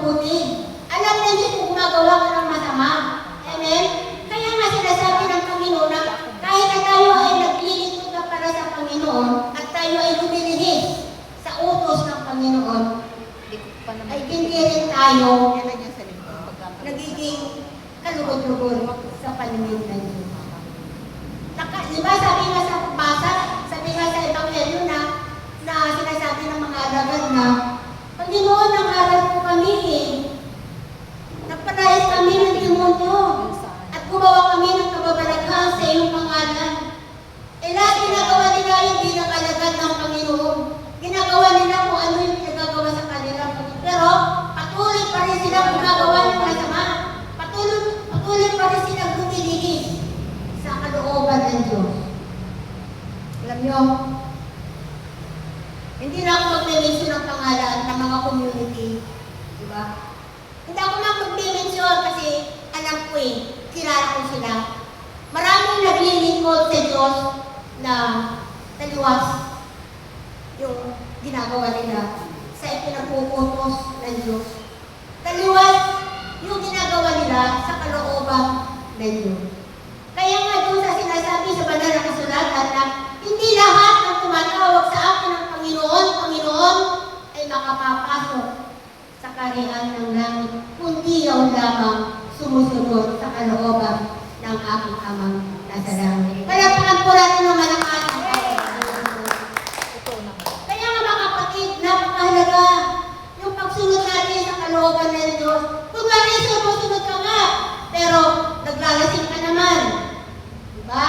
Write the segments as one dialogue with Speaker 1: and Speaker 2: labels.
Speaker 1: mabubuti. Alam na niyo kung gumagawa ka ng masama. Amen? Kaya nga sinasabi ng Panginoon na kahit na tayo ay naglilingkod na para sa Panginoon at tayo ay lumilihis sa utos ng Panginoon, ay hindi rin tayo nagiging kalugod-lugod sa paningin ng Diyos. Diba sabi nga sa basa, sabi nga sa Ebanghelyo na sinasabi ng mga alagad na, Panginoon, nangaral po kami nagpanayas kami ng demonyo at gumawa kami ng kababalaghan sa iyong pangalan. Lahat ginagawa nila yung bilang alagad ng Panginoon. Ginagawa nila kung ano yung pinagagawa sa kanila. Pero patuloy pa rin sila gumagawa ng masama. Patuloy pa rin sila lumilihis sa kalooban ng Diyos. Alam nyo, hindi na ako mag-mention ng pangalan ng mga community. Diba? Hindi ako mag-mention kasi alam ko kilala ko sila. Maraming naglilingkod sa Diyos na taliwas yung ginagawa nila sa ipinapuputos ng Diyos. Taliwas yung ginagawa nila sa kalooban ng Diyos. Kaya nga doon sa sinasabi sa banal na kasulatan na hindi lahat ng tumatawag sa akin ng Panginoon ay makapapasok sa kaharian ng langit, kundi yaw lamang sumusunod sa kalooban ng aking amang nasa langit. Palakpakan po natin ng malakas. Kaya nga mga kapatid, napakahalaga yung pagsunod natin sa kalooban ng Diyos. Kung wala sumusunod ka nga, pero naglalasing ka naman. Diba?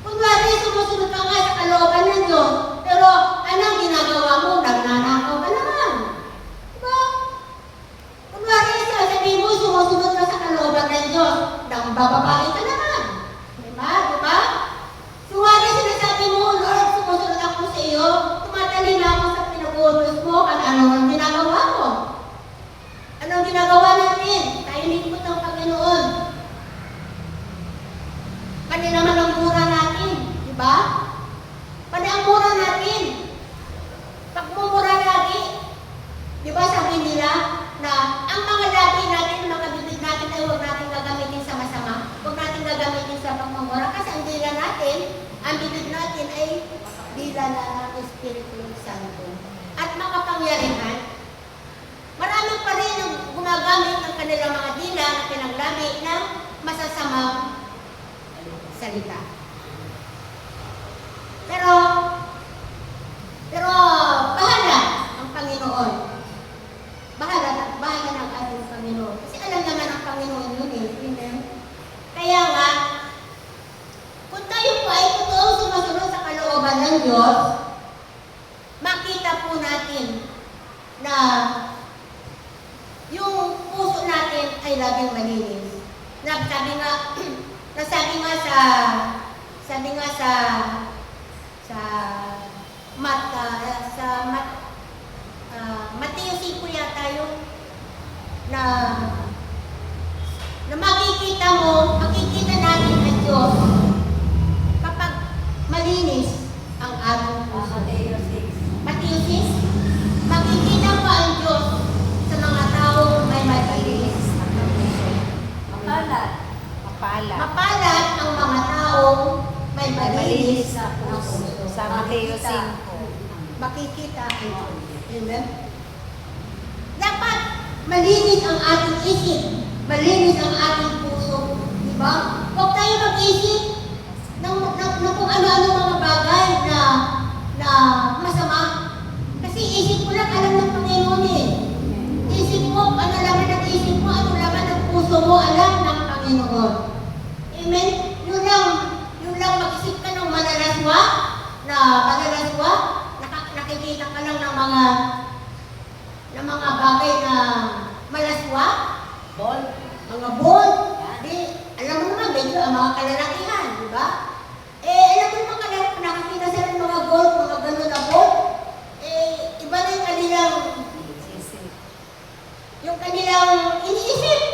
Speaker 1: Kung wala sumusunod ka nga sa kalooban ng Diyos, pero anong ginagawa mo? Nagnanakaw ka naman. Diba? Kung wala sasabihin mo, sumusunod ka sa kalooban ng Diyos, nang bababae ka naman. Diba? Diba? So wala sinasabi mo, Lord, sumusunod ako sa iyo, tumatalin ako sa pinag-utos mo, at ano ang ginagawa mo? Anong ginagawa natin? Tayo lingkod ng Panginoon. Kanya naman ang mura natin. Diba? Kanya ang mura natin. Pagmumura lagi. Diba sabi nila na ang mga labi natin, mga bibig natin ay huwag natin gagamitin sa masama. Huwag natin gagamitin sa pagmumura. Kasi ang dila natin, ang bibig natin ay dila na ng Espiritu Santo. At makapangyarihan, marami pa rin ang gumagamit ng kanilang mga dila na pinaglabi ng masasamang salita. Pero bahala ang Panginoon. Bahala ng ating Panginoon. Kasi alam naman ang Panginoon yun Amen? Kaya nga, kung tayo po ay totoo sumusunod sa kalooban ng Diyos, makita po natin na yung puso natin ay laging malinis. Sabi nga sa Mateo 5 yata yun na makikita natin ang Diyos kapag malinis ang ating puso. Mateo 6, makikita mo ang Diyos sa mga taong may malinis ang puso. Mapalad ang mga taong may malinis na puso.
Speaker 2: Sa Mateo 5.
Speaker 1: Makikita ito. Amen? Dapat malinis ang ating isip. Malinis ang ating puso. Diba? Huwag tayo mag-isip ng kung ano-ano mga bagay na masama. Kasi isip mo lang alam ng Panginoon Isip mo, ano laman ng isip mo, ano laman ng puso mo, alam ng Panginoon. Amen? Yun lang mag-isip ka ng manalaswa, nakikita ka lang ng mga bagay na malaswa, mga ball, alam mo naman, medyo ang mga kalalakihan, di ba? Alam mo naman nakikita sila ng mga gold, mga gano'n na ball, iba na yung kanilang iniisip.